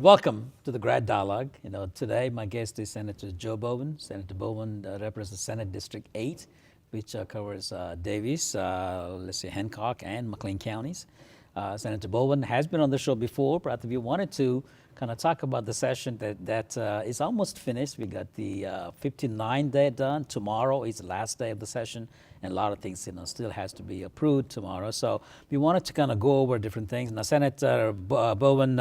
Welcome to the GRADD Dialogue. Today my guest is Senator Joe Bowen. Senator Bowen represents Senate District 8, which covers Davies, Hancock, and McLean counties. Senator Bowen has been on the show before, but if you wanted to kind of talk about the session that is almost finished. We got the 59th day done. Tomorrow is the last day of the session, and a lot of things still has to be approved tomorrow. So we wanted to kind of go over different things. Now, Senator Bowen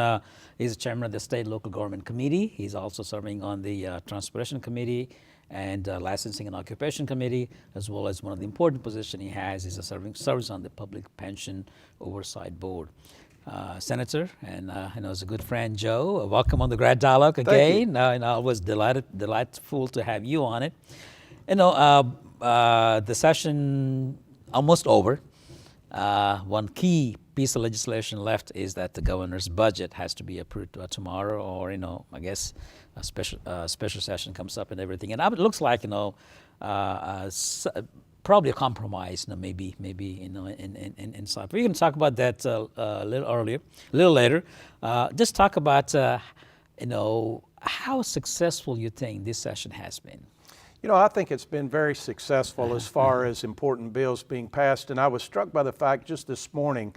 is the chairman of the State Local Government Committee. He's also serving on the Transportation Committee and Licensing and Occupation Committee, as well as one of the important positions he has is a service on the Public Pension Oversight Board. Senator, and as a good friend, Joe, welcome on the GRADD Dialogue again. And I was delightful to have you on it. The session almost over. One key piece of legislation left is that the governor's budget has to be approved tomorrow, or I guess a special session comes up and everything. And it looks like probably a compromise, maybe inside. We're going to talk about that a little later. Just talk about how successful you think this session has been. I think it's been very successful as far as important bills being passed. And I was struck by the fact just this morning,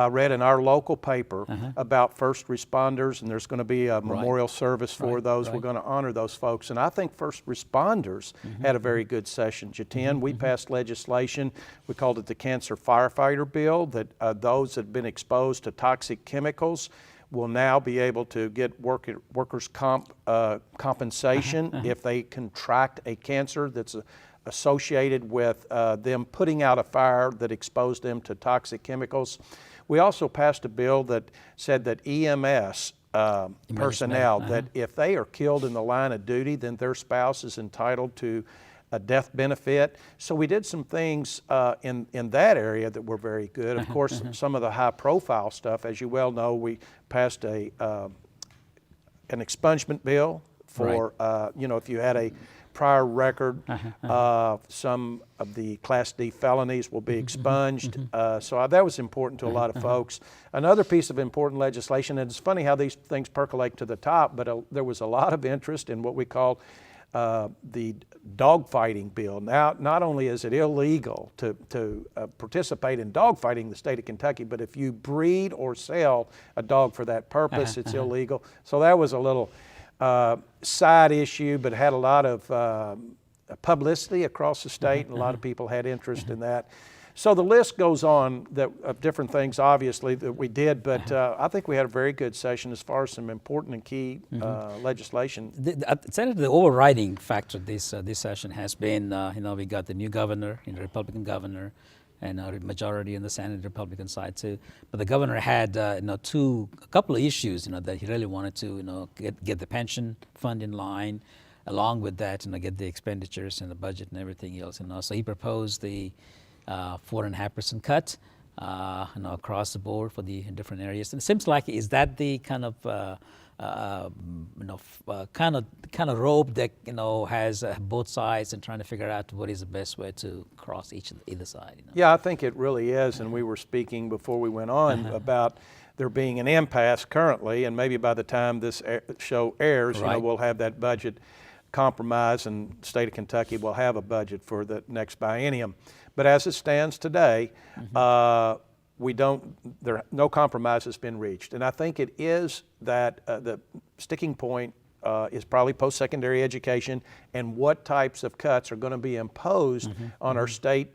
read in our local paper about first responders, and there's going to be a memorial service for those. We're going to honor those folks. And I think first responders had a very good session. Jiten, we passed legislation. We called it the Cancer Firefighter Bill, that those that have been exposed to toxic chemicals will now be able to get workers' compensation if they contract a cancer that's associated with them putting out a fire that exposed them to toxic chemicals. We also passed a bill that said that EMS personnel, that if they are killed in the line of duty, then their spouse is entitled to a death benefit. So we did some things in that area that were very good. Of course, some of the high-profile stuff, as you well know, we passed an expungement bill for, if you had a prior record, some of the Class D felonies will be expunged. So that was important to a lot of folks. Another piece of important legislation, and it's funny how these things percolate to the top, but there was a lot of interest in what we call the dogfighting bill. Now, not only is it illegal to participate in dogfighting in the state of Kentucky, but if you breed or sell a dog for that purpose, it's illegal. So that was a little side issue, but had a lot of publicity across the state, and a lot of people had interest in that. So the list goes on of different things, obviously, that we did, but I think we had a very good session as far as some important and key legislation. Senator, the overriding factor this session has been, we got the new governor, the Republican governor, and a majority in the Senate Republican side too. But the governor had a couple of issues, that he really wanted to, get the pension fund in line, along with that, get the expenditures and the budget and everything else. So he proposed the 4.5% cut, across the board for the different areas. And it seems like, is that the kind of kind of rope that has both sides and trying to figure out what is the best way to cross either side? Yeah, I think it really is. And we were speaking before we went on about there being an impasse currently, and maybe by the time this show airs, we'll have that budget compromise, and the state of Kentucky will have a budget for the next biennium. But as it stands today, no compromise has been reached. And I think it is that the sticking point is probably post-secondary education and what types of cuts are going to be imposed on our state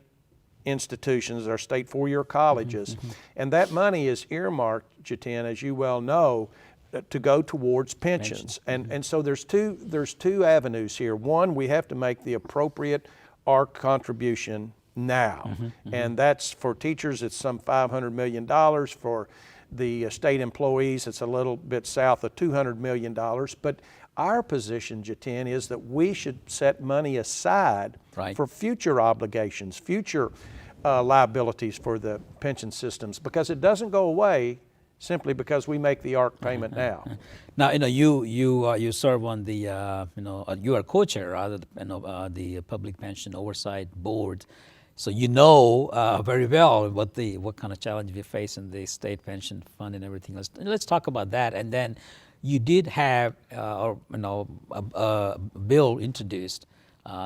institutions, our state four-year colleges. And that money is earmarked, Jiten, as you well know, to go towards pensions. And so there's two avenues here. One, we have to make the appropriate ARC contribution now. And that's for teachers, it's some $500 million. For the state employees, it's a little bit south of $200 million. But our position, Jiten, is that we should set money aside for future obligations, future liabilities for the pension systems, because it doesn't go away simply because we make the ARC payment now. Now, you serve on the, you are co-chair rather, the Public Pension Oversight Board. So very well what kind of challenge we face in the state pension fund and everything else. Let's talk about that. And then you did have a bill introduced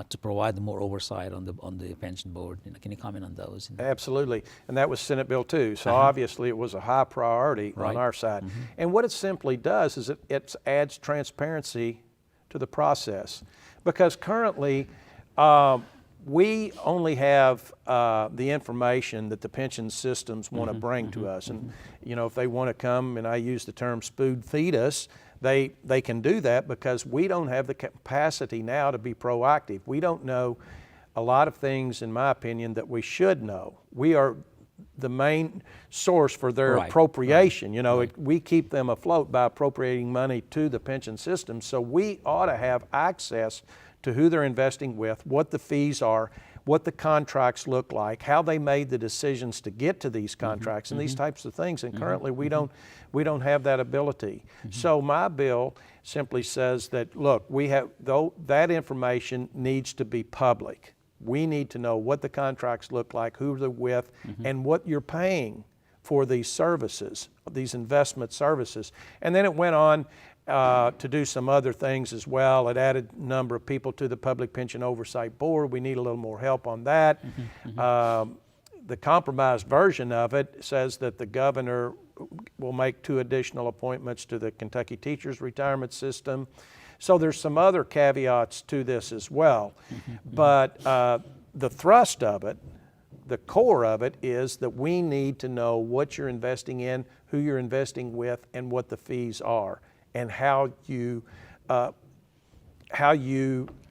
to provide more oversight on the pension board. Can you comment on those? Absolutely, and that was Senate Bill 2, so obviously it was a high priority on our side. And what it simply does is it adds transparency to the process, because currently we only have the information that the pension systems want to bring to us. And if they want to come, and I use the term spoon feed us, they can do that, because we don't have the capacity now to be proactive. We don't know a lot of things, in my opinion, that we should know. We are the main source for their appropriation. We keep them afloat by appropriating money to the pension system, so we ought to have access to who they're investing with, what the fees are, what the contracts look like, how they made the decisions to get to these contracts, and these types of things. And currently we don't have that ability. So my bill simply says that, look, that information needs to be public. We need to know what the contracts look like, who they're with, and what you're paying for these services, these investment services. And then it went on to do some other things as well. It added a number of people to the Public Pension Oversight Board. We need a little more help on that. The compromised version of it says that the governor will make 2 additional appointments to the Kentucky Teachers Retirement System. So there's some other caveats to this as well. But the thrust of it, the core of it, is that we need to know what you're investing in, who you're investing with, and what the fees are, and how you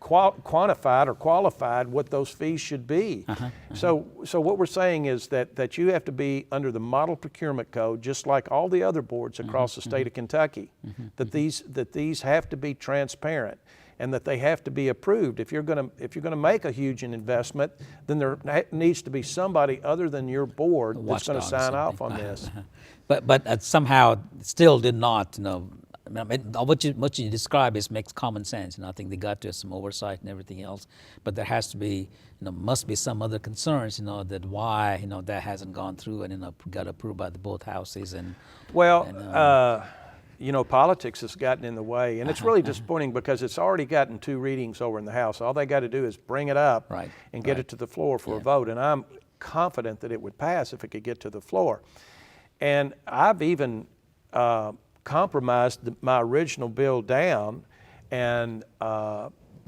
quantified or qualified what those fees should be. So what we're saying is that you have to be under the Model Procurement Code, just like all the other boards across the state of Kentucky, that these have to be transparent, and that they have to be approved. If you're going to make a huge investment, then there needs to be somebody other than your board that's going to sign off on this. But somehow still did not, what you describe makes common sense, and I think they got to some oversight and everything else. But there has to be, must be some other concerns, that why, that hasn't gone through and got approved by both houses. And politics has gotten in the way, and it's really disappointing, because it's already gotten 2 readings over in the House. All they got to do is bring it up and get it to the floor for a vote, and I'm confident that it would pass if it could get to the floor. And I've even compromised my original bill down and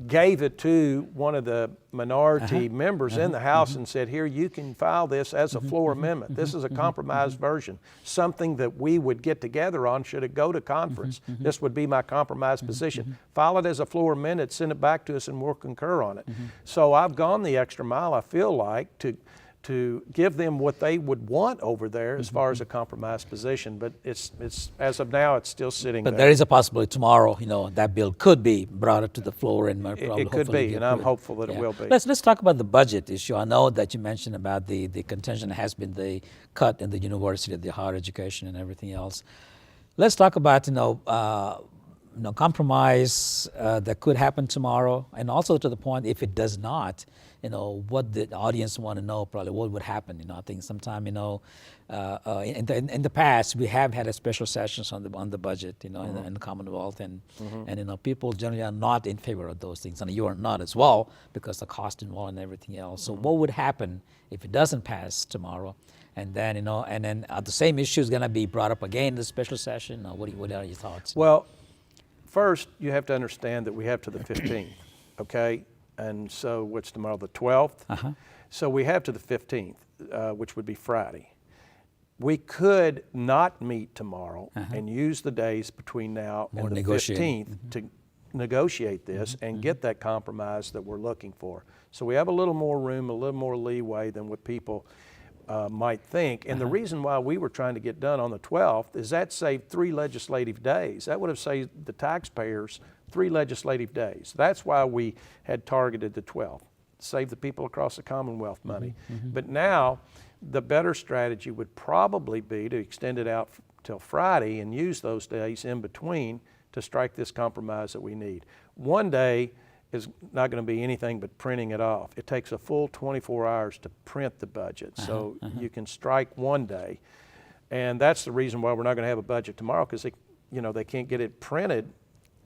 gave it to one of the minority members in the House and said, here, you can file this as a floor amendment. This is a compromised version, something that we would get together on should it go to conference. This would be my compromised position. File it as a floor amendment, send it back to us, and we'll concur on it. So I've gone the extra mile, I feel like, to give them what they would want over there as far as a compromised position. But it's as of now, it's still sitting there. But there is a possibility tomorrow, that bill could be brought up to the floor, and it could be, and I'm hopeful that it will be. Let's talk about the budget issue. I know that you mentioned about the contention has been the cut in the university, the higher education, and everything else. Let's talk about compromise that could happen tomorrow, and also to the point, if it does not, what the audience want to know, probably what would happen. I think sometime, in the past, we have had a special sessions on the budget, in the Commonwealth, and people generally are not in favor of those things, and you are not as well, because the cost involved and everything else. So what would happen if it doesn't pass tomorrow? And then, and then the same issue is going to be brought up again in the special session? What are your thoughts? Well, first, you have to understand that we have to the 15th, okay? And so what's tomorrow, the 12th? So we have to the 15th, which would be Friday. We could not meet tomorrow and use the days between now and the 15th to negotiate this and get that compromise that we're looking for. So we have a little more room, a little more leeway than what people might think. And the reason why we were trying to get done on the 12th is that saved 3 legislative days. That would have saved the taxpayers 3 legislative days. That's why we had targeted the 12th, save the people across the Commonwealth money. But now, the better strategy would probably be to extend it out till Friday and use those days in between to strike this compromise that we need. One day is not going to be anything but printing it off. It takes a full 24 hours to print the budget, so you can strike one day. And that's the reason why we're not going to have a budget tomorrow, because they can't get it printed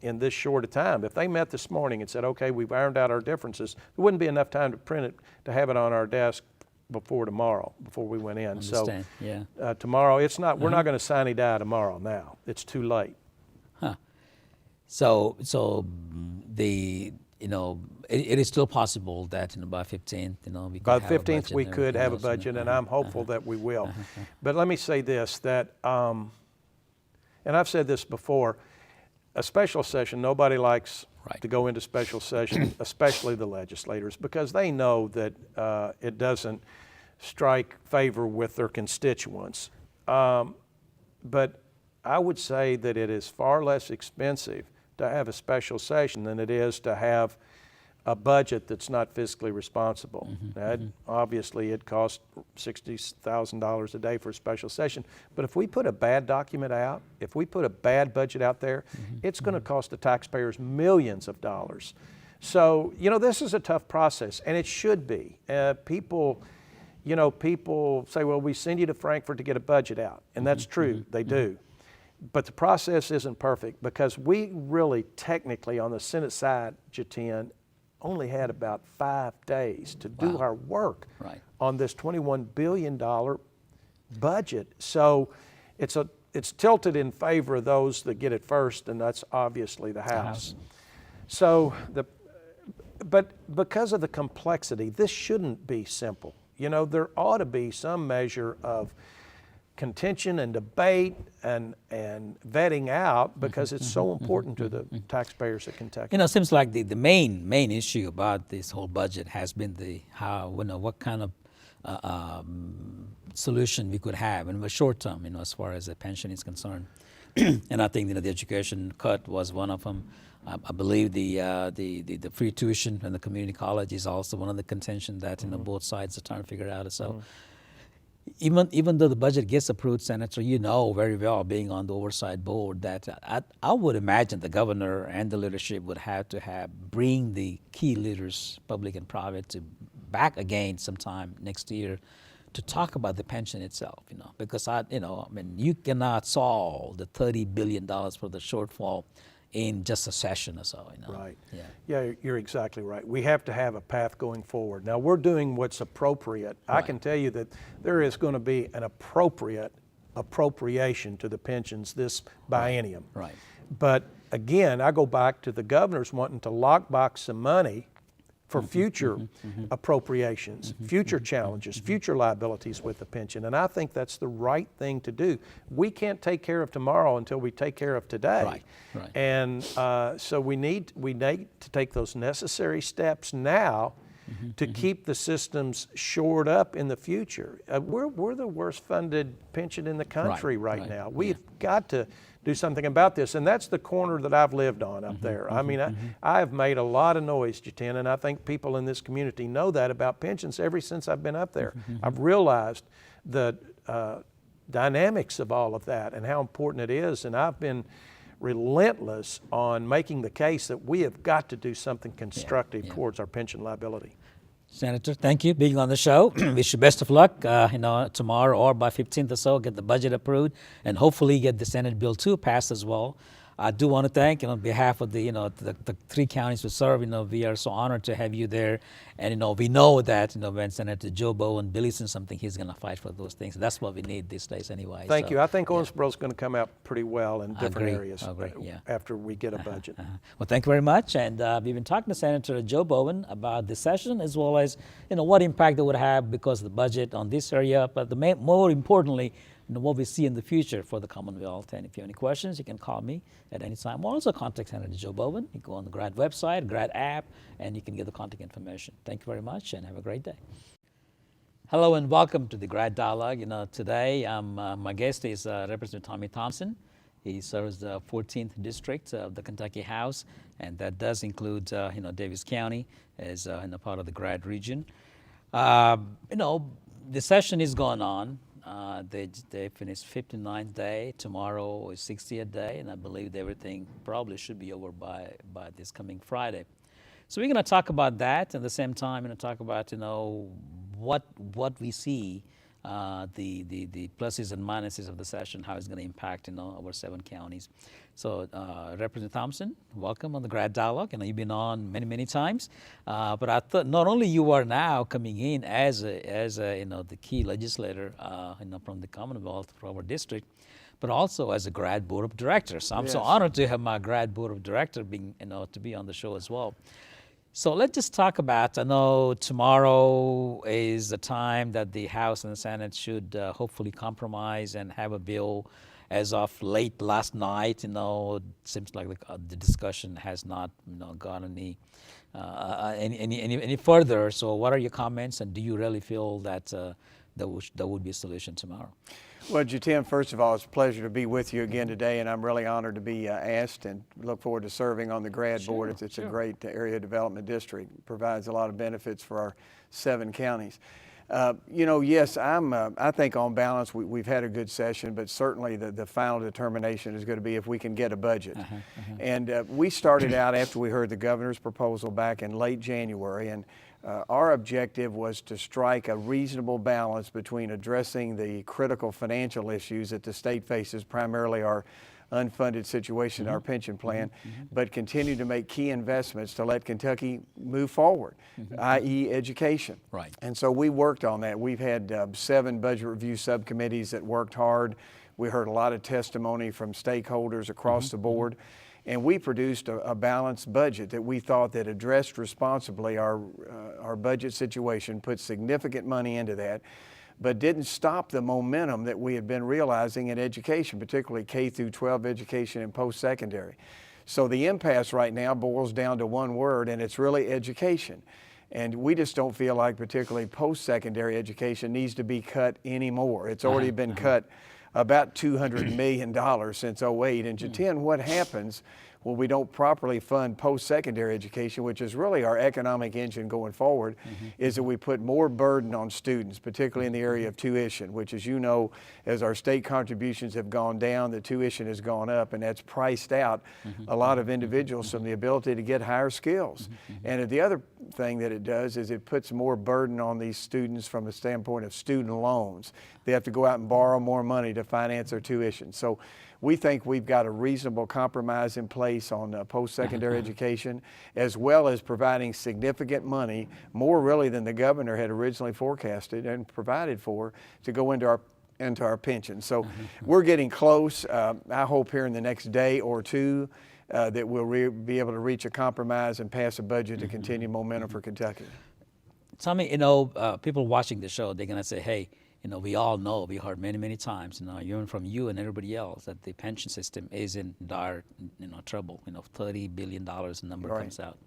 in this short a time. If they met this morning and said, okay, we've ironed out our differences, there wouldn't be enough time to print it, to have it on our desk before tomorrow, before we went in. Understand. So Yeah. tomorrow, it's not, we're not going to sine die tomorrow now. It's too late. So the it is still possible that by 15th, we could By have the a 15th, budget we and could everything have a else, budget, and I'm hopeful that we will. But let me say this, that, and I've said this before, a special session, nobody likes Right. to go into special session, especially the legislators, because they know that it doesn't strike favor with their constituents. But I would say that it is far less expensive to have a special session than it is to have a budget that's not fiscally responsible. Obviously, it costs $60,000 a day for a special session, but if we put a bad document out, if we put a bad budget out there, it's going to cost the taxpayers millions of dollars. So, this is a tough process, and it should be. People say, well, we send you to Frankfurt to get a budget out, and that's true, they do. But the process isn't perfect, because we really technically on the Senate side, Jiten, only had about 5 days to do our work on this $21 billion budget. So it's tilted in favor of those that get it first, and that's obviously the House. So but because of the complexity, this shouldn't be simple. There ought to be some measure of contention and debate and vetting out, because it's so important to the taxpayers of Kentucky. It seems like the main issue about this whole budget has been what kind of solution we could have in the short term, as far as the pension is concerned. And I think the education cut was one of them. I believe the free tuition and the community college is also one of the contention that both sides are trying to figure out. So. Even though the budget gets approved, Senator, very well, being on the oversight board, that I would imagine the governor and the leadership would have to bring the key leaders, public and private, back again sometime next year to talk about the pension itself, because you cannot solve the $30 billion for the shortfall in just a session or so. Right. Yeah, you're exactly right. We have to have a path going forward. Now, we're doing what's appropriate. I can tell you that there is going to be an appropriate appropriation to the pensions this biennium. Right. But again, I go back to the governor's wanting to lockbox some money for future appropriations, future challenges, future liabilities with the pension. And I think that's the right thing to do. We can't take care of tomorrow until we take care of today. Right. And so we need to take those necessary steps now to keep the systems shored up in the future. We're the worst funded pension in the country right now. We've got to do something about this, and that's the corner that I've lived on up there. I mean, I have made a lot of noise, Jiten, and I think people in this community know that about pensions ever since I've been up there. I've realized the dynamics of all of that and how important it is, and I've been relentless on making the case that we have got to do something constructive towards our pension liability. Senator, thank you for being on the show. Wish you best of luck, tomorrow or by 15th or so, get the budget approved, and hopefully get the Senate Bill 2 passed as well. I do want to thank, on behalf of the 3 counties we serve, we are so honored to have you there. And, we know that, when Senator Joe Bowen believes in something, he's going to fight for those things. That's what we need these days anyway. Thank you. I think Owensboro's going to come out pretty well in different areas after we get a budget. Well, thank you very much. And we've been talking to Senator Joe Bowen about the session, as well as, what impact it would have because of the budget on this area. But more importantly, what we see in the future for the Commonwealth. And if you have any questions, you can call me at any time. Or also contact Senator Joe Bowen. You go on the GRADD website, GRADD app, and you can get the contact information. Thank you very much, and have a great day. Hello, and welcome to the GRADD Dialogue. Today, my guest is Representative Thompson. He serves the 14th District of the Kentucky House, and that does include, Davis County as part of the GRADD region. The session is going on. They finished 59th day. Tomorrow is 60th day, and I believe everything probably should be over by this coming Friday. So we're going to talk about that, and at the same time, talk about what we see the pluses and minuses of the session, how it's going to impact our 7 counties. So Representative Thompson, welcome on the GRADD Dialogue. You've been on many times, but I thought not only you are now coming in as the key legislator from the Commonwealth for our district, but also as a GRADD Board of Directors. So I'm so honored to have my GRADD Board of Director being to be on the show as well. So let's just talk about, I know tomorrow is the time that the House and the Senate should hopefully compromise and have a bill. As of late last night, it seems like the discussion has not gone any further. So what are your comments, and do you really feel that there would be a solution tomorrow? Well, Jiten, first of all, it's a pleasure to be with you again today, and I'm really honored to be asked and look forward to serving on the GRADD board. It's a great area development district. It provides a lot of benefits for our 7 counties. Yes, I think on balance we've had a good session, but certainly the final determination is going to be if we can get a budget. And we started out after we heard the governor's proposal back in late January, and our objective was to strike a reasonable balance between addressing the critical financial issues that the state faces, primarily our unfunded situation, our pension plan, but continue to make key investments to let Kentucky move forward, i.e. education. Right. And so we worked on that. We've had 7 budget review subcommittees that worked hard. We heard a lot of testimony from stakeholders across the board. And we produced a balanced budget that we thought that addressed responsibly our budget situation, put significant money into that, but didn't stop the momentum that we had been realizing in education, particularly K through 12 education and post-secondary. So the impasse right now boils down to one word, and it's really education. And we just don't feel like particularly post-secondary education needs to be cut anymore. It's already been cut about $200 million since 2008. And Jiten, what happens when we don't properly fund post-secondary education, which is really our economic engine going forward, is that we put more burden on students, particularly in the area of tuition, which, as you know, as our state contributions have gone down, the tuition has gone up, and that's priced out a lot of individuals from the ability to get higher skills. And the other thing that it does is it puts more burden on these students from the standpoint of student loans. They have to go out and borrow more money to finance their tuition. So we think we've got a reasonable compromise in place on post-secondary education, as well as providing significant money, more really than the governor had originally forecasted and provided for, to go into our pension. So we're getting close. I hope here in the next day or two that we'll be able to reach a compromise and pass a budget to continue momentum for Kentucky. Tell me, people watching the show, they're going to say, hey, we all know, we heard many times, even from you and everybody else, that the pension system is in dire, trouble. $30 billion number comes out.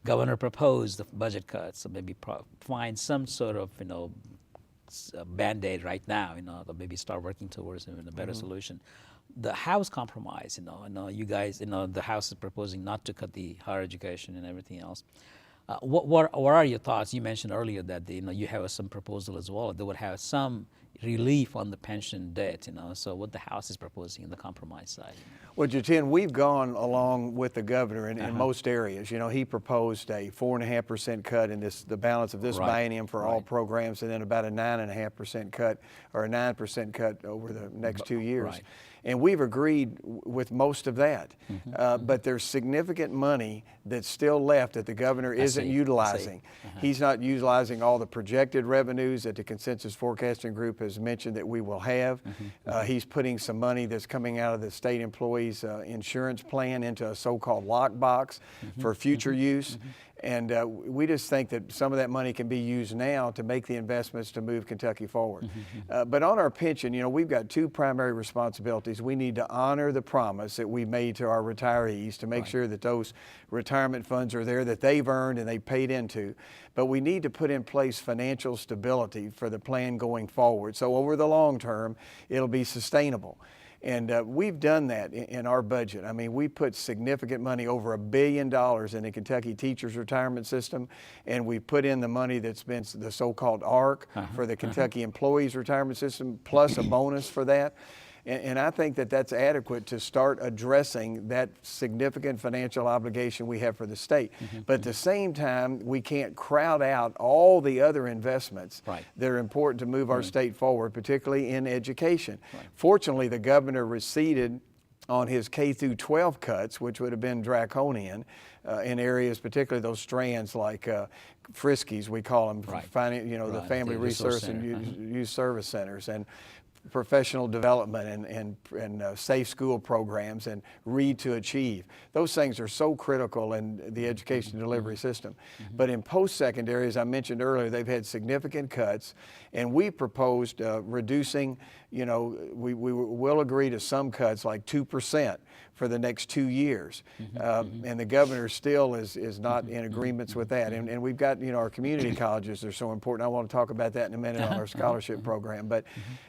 Governor proposed the budget cuts, so maybe find some sort of, Band-Aid right now, but maybe start working towards a better solution. The House compromise, I know you guys, the House is proposing not to cut the higher education and everything else. What are your thoughts? You mentioned earlier that you have some proposal as well that would have some relief on the pension debt. So what the House is proposing in the compromise side. Well, Jiten, we've gone along with the governor in most areas. He proposed a 4.5% cut in the balance of this biennium for all programs, and then about a 9.5% cut or a 9% cut over the next 2 years. And we've agreed with most of that. But there's significant money that's still left that the governor isn't utilizing. He's not utilizing all the projected revenues that the consensus forecasting group has mentioned that we will have. He's putting some money that's coming out of the state employees insurance plan into a so-called lockbox for future use. And we just think that some of that money can be used now to make the investments to move Kentucky forward. But on our pension, we've got 2 primary responsibilities. We need to honor the promise that we made to our retirees to make sure that those retirement funds are there that they've earned and they paid into. But we need to put in place financial stability for the plan going forward. So over the long term, it'll be sustainable. And we've done that in our budget. I mean, we put significant money, over $1 billion in the Kentucky teachers retirement system, and we put in the money that's been the so-called ARC for the Kentucky employees retirement system, plus a bonus for that. And I think that that's adequate to start addressing that significant financial obligation we have for the state. But at the same time, we can't crowd out all the other investments that are important to move our state forward, particularly in education. Fortunately, the governor receded on his K through 12 cuts, which would have been draconian in areas, particularly those strands like Friskies, we call them, the Family Resource and Youth Service Centers, and professional development and safe school programs and Read to Achieve. Those things are so critical in the education delivery system. But in post-secondary, as I mentioned earlier, they've had significant cuts, and we proposed reducing, we will agree to some cuts like 2% for the next 2 years. And the governor still is not in agreements with that. And we've got, our community colleges are so important. I want to talk about that in a minute on our scholarship program. But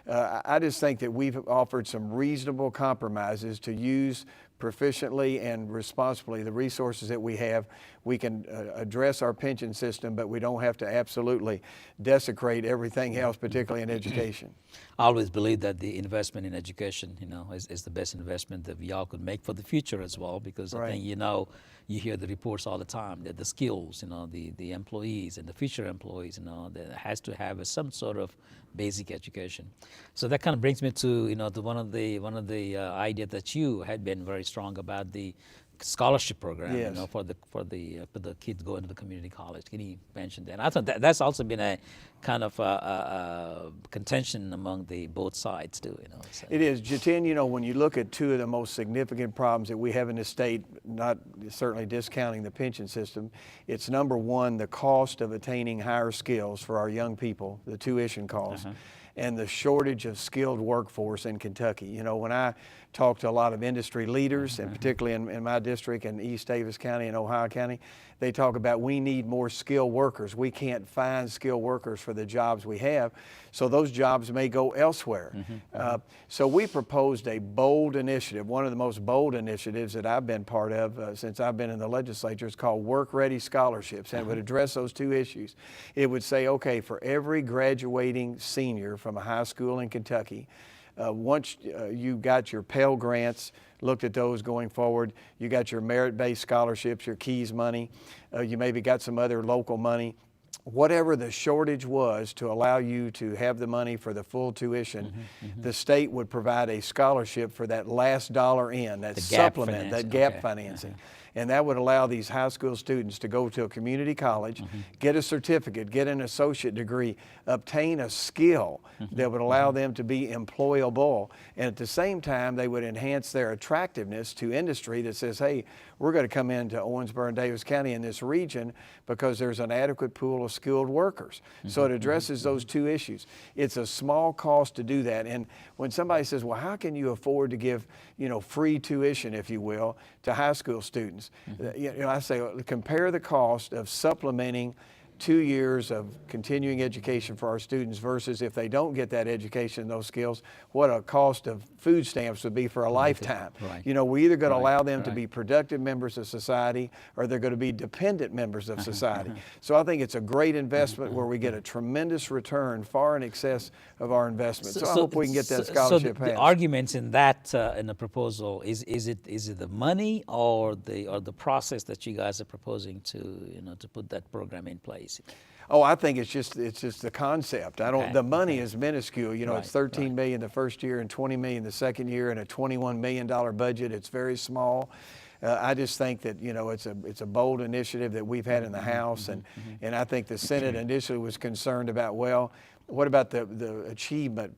I just think that we've offered some reasonable compromises to use proficiently and responsibly the resources that we have. We can address our pension system, but we don't have to absolutely desecrate everything else, particularly in education. I always believe that the investment in education, is the best investment that we all could make for the future as well, because I think, you hear the reports all the time that the skills, the employees and the future employees, that has to have some sort of basic education. So that kind of brings me to, to one of the ideas that you had been very strong about, the scholarship program, for the kids going to the community college. Can you mention that? And I thought that's also been a kind of contention among both sides too. So. It is, Jiten. When you look at two of the most significant problems that we have in the state, not certainly discounting the pension system, it's number one, the cost of attaining higher skills for our young people, the tuition costs. And the shortage of skilled workforce in Kentucky. When I talk to a lot of industry leaders, and particularly in my district in East Davis County and Ohio County, they talk about we need more skilled workers. We can't find skilled workers for the jobs we have, so those jobs may go elsewhere. So we proposed a bold initiative, one of the most bold initiatives that I've been part of since I've been in the legislature. It's called Work Ready Scholarships, and it would address those two issues. It would say, okay, for every graduating senior from a high school in Kentucky, once you got your Pell Grants, looked at those going forward, you got your merit-based scholarships, your KEYS money, you maybe got some other local money, whatever the shortage was to allow you to have the money for the full tuition, the state would provide a scholarship for that last dollar in, that supplement, that gap financing. And that would allow these high school students to go to a community college, get a certificate, get an associate degree, obtain a skill that would allow them to be employable. And at the same time, they would enhance their attractiveness to industry that says, hey, we're going to come into Owensboro and Davis County in this region because there's an adequate pool of skilled workers. So it addresses those two issues. It's a small cost to do that. And when somebody says, well, how can you afford to give, free tuition, if you will, to high school students? I say, compare the cost of supplementing 2 years of continuing education for our students versus if they don't get that education and those skills, what a cost of food stamps would be for a lifetime. We're either going to allow them to be productive members of society or they're going to be dependent members of society. So I think it's a great investment where we get a tremendous return far in excess of our investment. So I hope we can get that scholarship passed. The arguments in that in the proposal is it the money or the process that you guys are proposing to put that program in place? Oh, I think it's just the concept. The money is minuscule. It's $13 million the first year and $20 million the second year and a $21 million budget. It's very small. I just think that it's a bold initiative that we've had in the House, and I think the Senate initially was concerned about, well, what about the achievement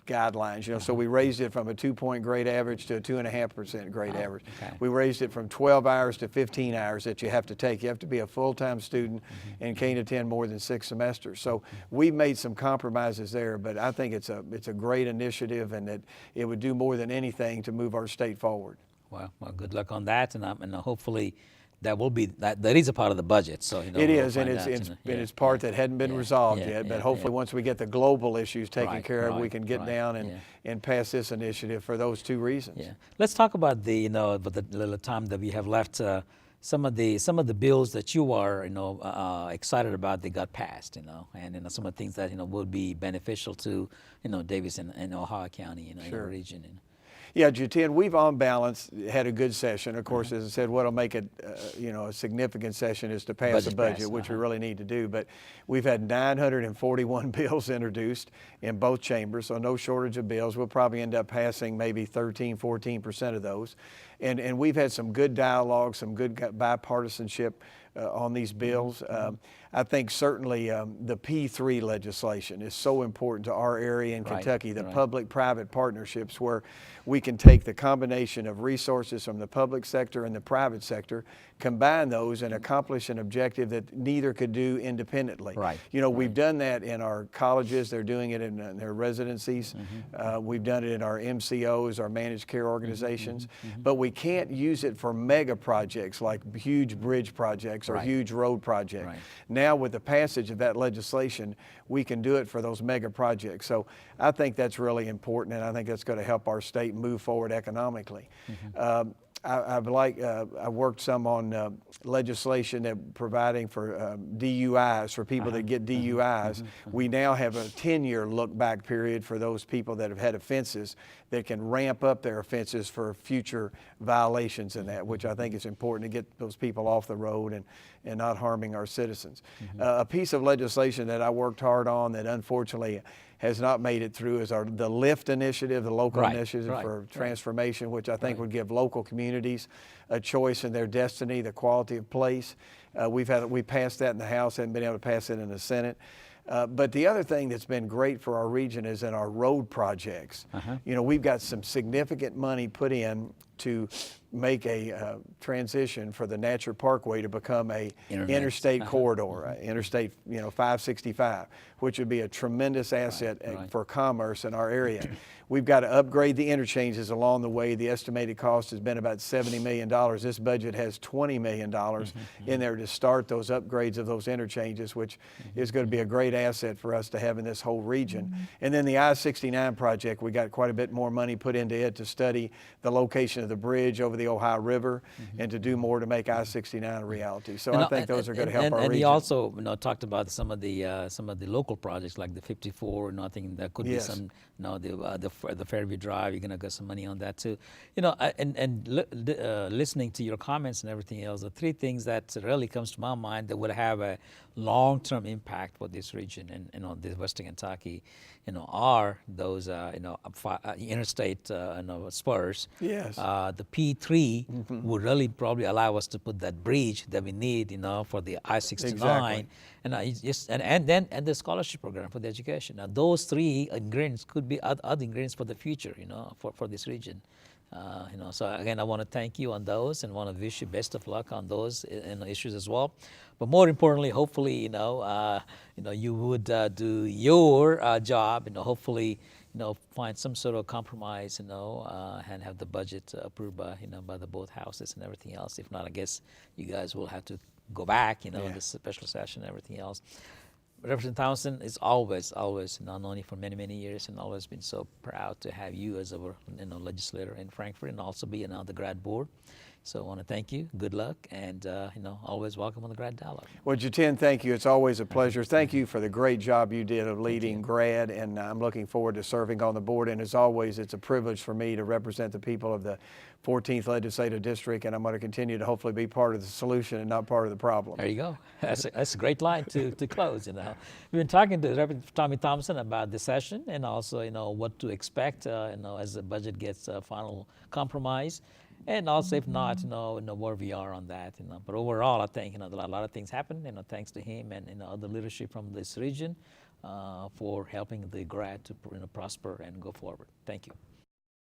guidelines? So we raised it from a 2-point grade average to a 2.5% grade average. We raised it from 12 hours to 15 hours that you have to take. You have to be a full-time student and can't attend more than 6 semesters. So we made some compromises there, but I think it's a great initiative, and that it would do more than anything to move our state forward. Well, good luck on that, and hopefully that is a part of the budget. So it is, and it's part that hadn't been resolved yet. But hopefully, once we get the global issues taken care of, we can get down and pass this initiative for those two reasons. Let's talk about the little time that we have left. some of the bills that you are excited about, they got passed, and some of the things that would be beneficial to Davis and Ohio County, in our region. Yeah, Jiten, we've on balance had a good session. Of course, as I said, what'll make it, a significant session is to pass a budget, which we really need to do. But we've had 941 bills introduced in both chambers, so no shortage of bills. We'll probably end up passing maybe 13, 14% of those. And we've had some good dialogue, some good bipartisanship on these bills. I think certainly the P3 legislation is so important to our area in Kentucky, the public-private partnerships where we can take the combination of resources from the public sector and the private sector, combine those and accomplish an objective that neither could do independently. We've done that in our colleges, they're doing it in their residencies. We've done it in our MCOs, our managed care organizations, but we can't use it for mega projects like huge bridge projects or huge road projects. Now with the passage of that legislation, we can do it for those mega projects. So I think that's really important, and I think that's going to help our state move forward economically. I worked some on legislation that providing for DUIs, for people that get DUIs. We now have a 10-year look-back period for those people that have had offenses that can ramp up their offenses for future violations in that, which I think is important to get those people off the road and not harming our citizens. A piece of legislation that I worked hard on that unfortunately has not made it through is the LIFT initiative, the local initiative for transformation, which I think would give local communities a choice in their destiny, the quality of place. We passed that in the House, haven't been able to pass it in the Senate. But the other thing that's been great for our region is in our road projects. We've got some significant money put in to make a transition for the Natcher Parkway to become a interstate corridor, Interstate 565, which would be a tremendous asset for commerce in our area. We've got to upgrade the interchanges along the way. The estimated cost has been about $70 million. This budget has $20 million in there to start those upgrades of those interchanges, which is going to be a great asset for us to have in this whole region. And then the I-69 project, we got quite a bit more money put into it to study the location of the bridge over the Ohio River and to do more to make I-69 a reality. So I think those are going to help our region. And he also talked about some of the local projects like the 54. I think there could be some, the Fairview Drive. You're going to get some money on that too. Listening to your comments and everything else, the three things that really comes to my mind that would have a long-term impact for this region and this Western Kentucky, are those interstate spurs. The P3 would really probably allow us to put that bridge that we need, for the I-69, and then the scholarship program for the education. Now those three ingredients could be other ingredients for the future, for this region. So again, I want to thank you on those and want to wish you best of luck on those issues as well. But more importantly, hopefully, you would do your job and hopefully, find some sort of compromise, and have the budget approved by, by the both houses and everything else. If not, I guess you guys will have to go back, in the special session and everything else. Representative Thompson is always, known you for many, many years, and always been so proud to have you as our, legislator in Frankfort, and also be on the GRADD board. So I want to thank you. Good luck, and always welcome on the GRADD Dialogue. Well, Jiten, thank you. It's always a pleasure. Thank you for the great job you did of leading GRADD, and I'm looking forward to serving on the board. And as always, it's a privilege for me to represent the people of the 14th Legislative District, and I'm going to continue to hopefully be part of the solution and not part of the problem. There you go. That's a great line to close. We've been talking to Representative Tommy Thompson about the session, and also what to expect as the budget gets final compromise. And also, if not, where we are on that. But overall, I think a lot of things happened. Thanks to him and other leadership from this region for helping the GRADD to prosper and go forward. Thank you.